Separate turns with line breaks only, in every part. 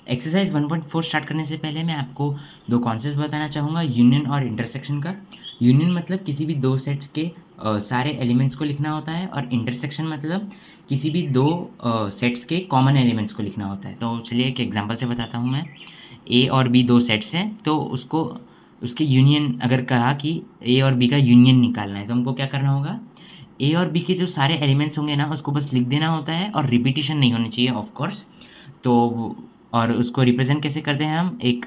Exercise 1.4 start करने से पहले मैं आपको दो कॉन्सेप्ट बताना चाहूँगा, यूनियन और इंटरसेक्शन का। यूनियन मतलब किसी भी दो सेट्स के सारे एलिमेंट्स को लिखना होता है, और इंटरसेक्शन मतलब किसी भी दो सेट्स के कॉमन एलिमेंट्स को लिखना होता है। तो चलिए एक एग्जांपल से बताता हूँ मैं। ए और बी दो सेट्स हैं, तो उसको उसके यूनियन अगर कहा कि ए और बी का यूनियन निकालना है, तो हमको क्या करना होगा, ए और बी के जो सारे एलिमेंट्स होंगे ना, उसको बस लिख देना होता है, और रिपीटिशन नहीं होनी चाहिए ऑफ कोर्स। तो और उसको रिप्रेजेंट कैसे करते हैं हम, एक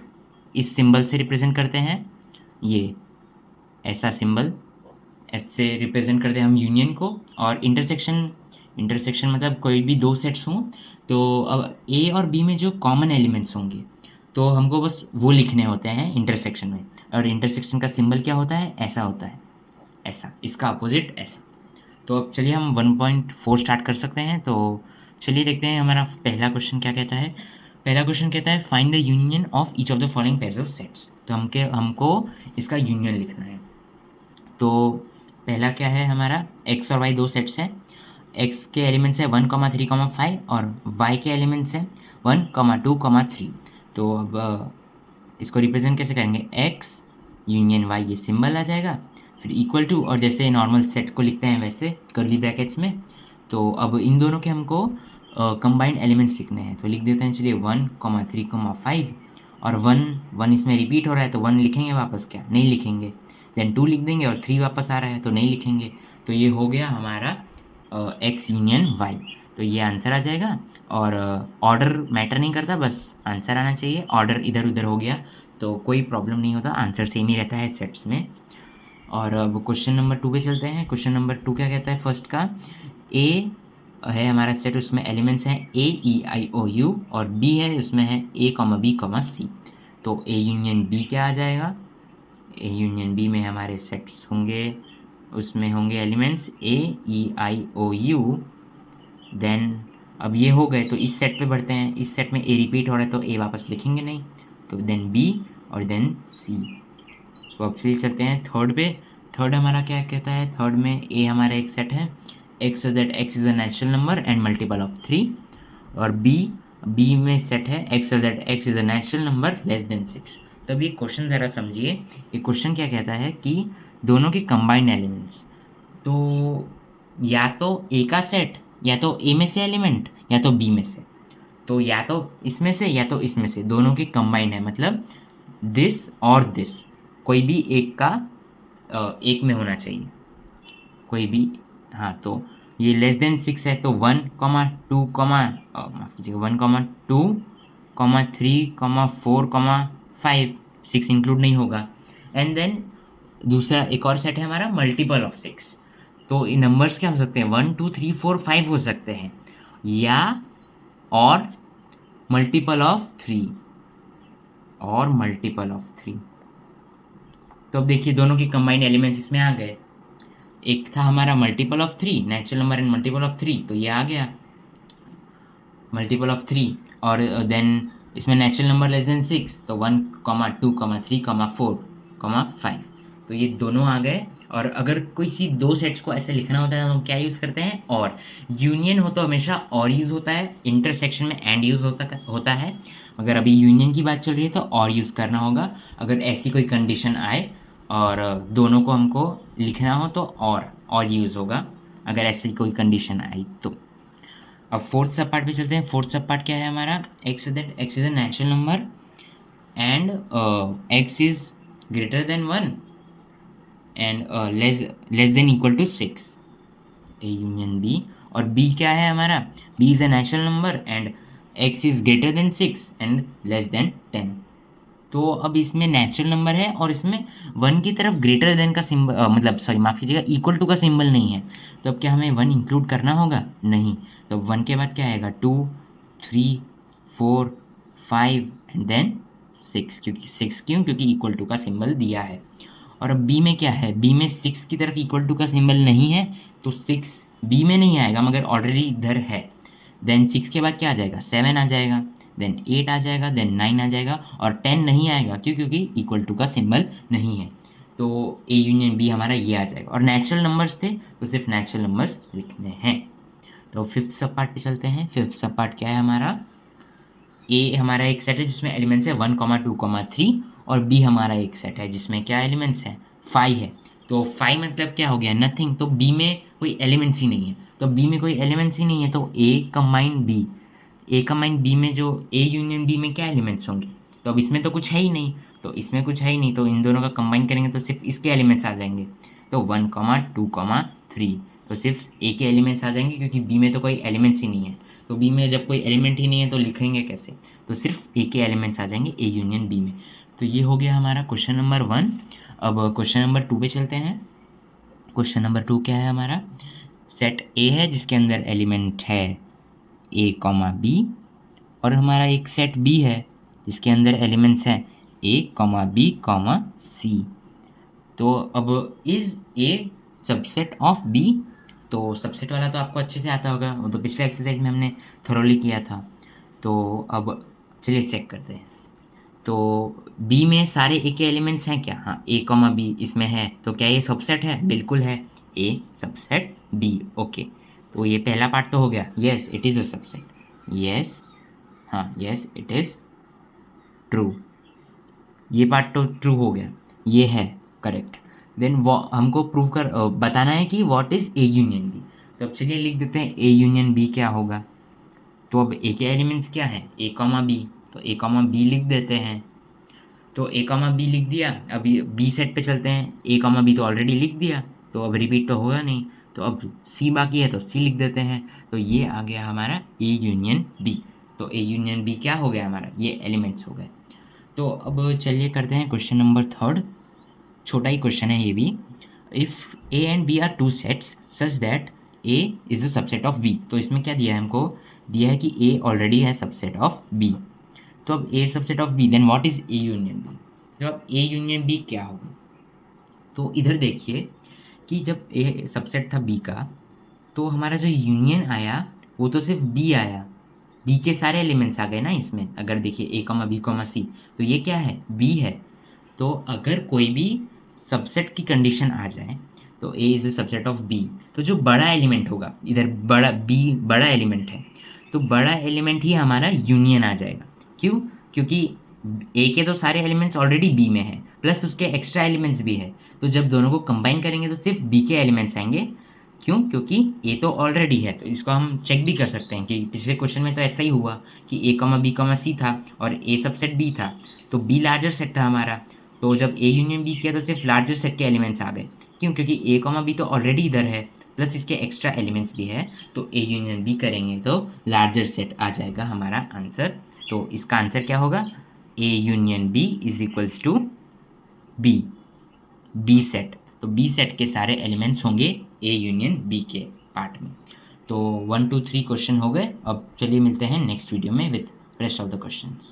इस सिंबल से रिप्रेजेंट करते हैं, ये ऐसा सिंबल, ऐसे रिप्रेजेंट करते हैं हम यूनियन को। और इंटरसेक्शन, इंटरसेक्शन मतलब कोई भी दो सेट्स हों, तो अब ए और बी में जो कॉमन एलिमेंट्स होंगे, तो हमको बस वो लिखने होते हैं इंटरसेक्शन में। और इंटरसेक्शन का सिंबल क्या होता है, ऐसा होता है, ऐसा, इसका अपोजिट ऐसा। तो अब चलिए हम 1.4 स्टार्ट कर सकते हैं। तो चलिए देखते हैं हमारा पहला क्वेश्चन क्या कहता है। पहला क्वेश्चन कहता है find the union of each of the following pairs of sets. तो हमको इसका यूनियन लिखना है। तो पहला क्या है हमारा, एक्स और वाई दो सेट्स हैं। एक्स के एलिमेंट्स है 1,3,5, और वाई के एलिमेंट्स हैं 1,2,3। तो अब इसको रिप्रेजेंट कैसे करेंगे, एक्स यूनियन वाई, ये सिंबल आ जाएगा, फिर इक्वल टू, और जैसे नॉर्मल सेट को लिखते हैं वैसे कर्ली ब्रैकेट्स में। तो अब इन दोनों के हमको कंबाइंड एलिमेंट्स लिखने हैं, तो लिख देते हैं चलिए 1,3,5, और वन वन इसमें रिपीट हो रहा है, तो वन लिखेंगे वापस, क्या नहीं लिखेंगे। देन टू लिख देंगे, और थ्री वापस आ रहा है तो नहीं लिखेंगे। तो ये हो गया हमारा एक्स यूनियन वाई। तो ये आंसर आ जाएगा। और ऑर्डर मैटर नहीं करता, बस आंसर आना चाहिए। ऑर्डर इधर उधर हो गया तो कोई प्रॉब्लम नहीं होता, आंसर सेम ही रहता है सेट्स में। और अब क्वेश्चन नंबर 2 पे चलते हैं। क्वेश्चन नंबर 2 क्या कहता है, फर्स्ट का, ए है हमारा सेट, उसमें एलिमेंट्स हैं ए ई आई ओ यू, और बी है, उसमें है ए कॉमा बी कॉमा सी। तो ए यूनियन बी क्या आ जाएगा, ए यूनियन बी में हमारे सेट्स होंगे, उसमें होंगे elements A E I O U. Then अब ये हो गए, तो इस सेट पे बढ़ते हैं। इस सेट में ए रिपीट हो रहा है तो ए वापस लिखेंगे नहीं, तो देन बी, और देन सी। तो अब चलिए चलते हैं थर्ड पे। थर्ड हमारा क्या कहता है, थर्ड में ए हमारा एक सेट है, x that x is a natural number and multiple of 3। और बी, बी में सेट है x that x is a natural number less than 6। तब ये क्वेश्चन ज़रा समझिए, ये क्वेश्चन क्या कहता है कि दोनों के कंबाइंड एलिमेंट्स, तो या तो ए का सेट, या तो ए में से एलिमेंट, या तो बी में से। तो या तो इसमें से या तो इसमें से, दोनों के कंबाइंड है, मतलब दिस और दिस, कोई भी एक का एक में होना चाहिए, कोई भी। हाँ, तो ये लेस देन 6 है, तो 1,2, माफ़ कीजिएगा, 1,2, 3,4,5, 6 इंक्लूड नहीं होगा। एंड देन दूसरा एक और सेट है हमारा मल्टीपल ऑफ 6। तो ये नंबर्स क्या हो सकते हैं, 1 2 3 4 5 हो सकते हैं, या और मल्टीपल ऑफ 3, और मल्टीपल ऑफ 3। तो अब देखिए दोनों के कंबाइंड एलिमेंट्स इसमें आ गए। एक था हमारा multiple of 3, natural number and multiple of 3, तो ये आ गया मल्टीपल ऑफ 3। और देन इसमें नेचुरल नंबर लेस देन 6, तो 1,2,3,4,5, तो ये दोनों आ गए। और अगर कोई सी दो सेट्स को ऐसे लिखना होता है तो हम क्या यूज़ करते हैं, और। यूनियन हो तो हमेशा और यूज़ होता है, इंटरसेक्शन में एंड यूज़ होता है। अगर अभी यूनियन की बात चल रही है तो और यूज़ करना होगा। अगर ऐसी कोई कंडीशन आए और दोनों को हमको लिखना हो तो और यूज़ होगा, अगर ऐसी कोई कंडीशन आई तो। अब फोर्थ सब पार्ट पे चलते हैं। फोर्थ सब पार्ट क्या है हमारा, x that x is a natural number and x is greater than 1 and less than equal to 6, A union B. और बी क्या है हमारा, B is a natural number and x is greater than 6 and less than 10। तो अब इसमें natural number है, और इसमें 1 की तरफ ग्रेटर देन का सिंबल, मतलब सॉरी माफ़ कीजिएगा, इक्वल टू का सिंबल नहीं है। तो अब क्या हमें 1 इंक्लूड करना होगा, नहीं। तो 1 के बाद क्या आएगा, 2 3 4 5 एंड देन 6, क्योंकि 6 क्यों, क्योंकि इक्वल टू का सिंबल दिया है। और अब बी में क्या है, बी में 6 की तरफ इक्वल टू का सिंबल नहीं है, तो 6 बी में नहीं आएगा, मगर ऑलरेडी इधर है। देन 6 के बाद क्या आ जाएगा, 7 आ जाएगा, देन 8 आ जाएगा, देन 9 आ जाएगा, और 10 नहीं आएगा, क्यों, क्योंकि इक्वल टू का सिंबल नहीं है। तो ए यूनियन बी हमारा ये आ जाएगा। और नेचुरल नंबर्स थे तो सिर्फ नेचुरल नंबर्स लिखने हैं। तो फिफ्थ सब पार्ट पे चलते हैं। फिफ्थ सब पार्ट क्या है हमारा, ए हमारा एक सेट है जिसमें एलिमेंट्स है 1, 2, 3 और बी हमारा एक सेट है जिसमें क्या एलिमेंट्स हैं 5 है। तो 5 मतलब क्या हो गया नथिंग, तो बी में कोई एलिमेंट्स ही नहीं है। तो बी में कोई एलिमेंट्स ही नहीं है तो ए कंबाइन बी, ए कंबाइन बी में जो ए यूनियन बी में क्या एलिमेंट्स होंगे, तो अब इसमें तो कुछ है ही नहीं, तो इसमें कुछ है ही नहीं तो इन दोनों का कंबाइन करेंगे तो सिर्फ इसके एलिमेंट्स आ जाएंगे। तो 1, 2, 3 तो सिर्फ ए के एलिमेंट्स आ जाएंगे क्योंकि बी में तो कोई एलिमेंट्स ही नहीं है। तो बी में जब कोई एलिमेंट ही नहीं है तो लिखेंगे कैसे, तो सिर्फ ए के एलिमेंट्स आ जाएंगे ए यूनियन बी में। तो ये हो गया हमारा क्वेश्चन नंबर 1। अब क्वेश्चन नंबर 2 पे चलते हैं। क्वेश्चन नंबर 2 क्या है हमारा, सेट ए है जिसके अंदर एलिमेंट है ए कॉमा बी और हमारा एक सेट बी है जिसके अंदर एलिमेंट्स हैं A comma B comma C. तो अब is A subset of B, तो सबसेट वाला तो आपको अच्छे से आता होगा, वो तो पिछले एक्सरसाइज में हमने थोरोली किया था। तो अब चलिए चेक करते हैं। तो बी में सारे ए के एलिमेंट्स हैं क्या, हाँ ए कॉमा बी इसमें है, तो क्या ये सबसेट है, बिल्कुल है, ए सबसेट बी, ओके। तो ये पहला पार्ट तो हो गया, yes it is a subset, yes, हाँ येस इट इज़ ट्रू, ये पार्ट तो ट्रू हो गया, ये है करेक्ट। देन वो हमको प्रूव कर बताना है कि what is A union B. तो अब चलिए लिख देते हैं ए यूनियन बी क्या होगा। तो अब ए के एलिमेंट्स क्या हैं, ए कॉमा बी, तो ए कॉमा बी लिख देते हैं। तो ए कॉमा बी लिख दिया, अभी बी सेट पे चलते हैं, ए कॉमा बी तो ऑलरेडी लिख दिया तो अब रिपीट तो होगा नहीं, तो अब सी बाकी है तो सी लिख देते हैं। तो ये आ गया हमारा ए यूनियन बी। तो ए यूनियन बी क्या हो गया हमारा, ये एलिमेंट्स हो गए। तो अब चलिए करते हैं क्वेश्चन नंबर 3। छोटा ही क्वेश्चन है ये भी। If A and B are two sets such that A is the subset of B, तो इसमें क्या दिया है हमको, दिया है कि ए ऑलरेडी है सबसेट ऑफ बी। तो अब A subset of B then what is A union B. तो अब ए यूनियन बी क्या होगा, तो इधर देखिए कि जब ए सबसेट था बी का तो हमारा जो यूनियन आया वो तो सिर्फ बी आया, बी के सारे एलिमेंट्स आ गए ना इसमें। अगर देखिए ए कॉमा बी कॉमा सी, तो ये क्या है, बी है। तो अगर कोई भी सबसेट की कंडीशन आ जाए तो A is the subset of B, तो जो बड़ा एलिमेंट होगा, इधर बड़ा बी बड़ा एलिमेंट है, तो बड़ा एलिमेंट ही हमारा यूनियन आ जाएगा। क्यों, क्योंकि ए के तो सारे एलिमेंट्स ऑलरेडी बी में है प्लस उसके एक्स्ट्रा एलिमेंट्स भी है, तो जब दोनों को कंबाइन करेंगे तो सिर्फ बी के एलिमेंट्स आएंगे। क्यों, क्योंकि ए तो ऑलरेडी है। तो इसको हम चेक भी कर सकते हैं कि पिछले क्वेश्चन में तो ऐसा ही हुआ कि ए कॉमा बी कॉमा सी था और ए सबसेट बी था, तो बी लार्जर सेट था हमारा। तो जब ए यूनियन बी किया तो सिर्फ लार्जर सेट के एलिमेंट्स आ गए। क्यों, क्योंकि ए कॉमा बी तो ऑलरेडी इधर है प्लस इसके एक्स्ट्रा एलिमेंट्स भी है, तो ए यूनियन बी करेंगे तो लार्जर सेट आ जाएगा हमारा आंसर। तो इसका आंसर क्या होगा, A union B is equals to B, B set. तो बी सेट के सारे एलिमेंट्स होंगे ए यूनियन बी के पार्ट में। तो 1 2 3 क्वेश्चन हो गए। अब चलिए मिलते हैं नेक्स्ट वीडियो में with rest of the questions.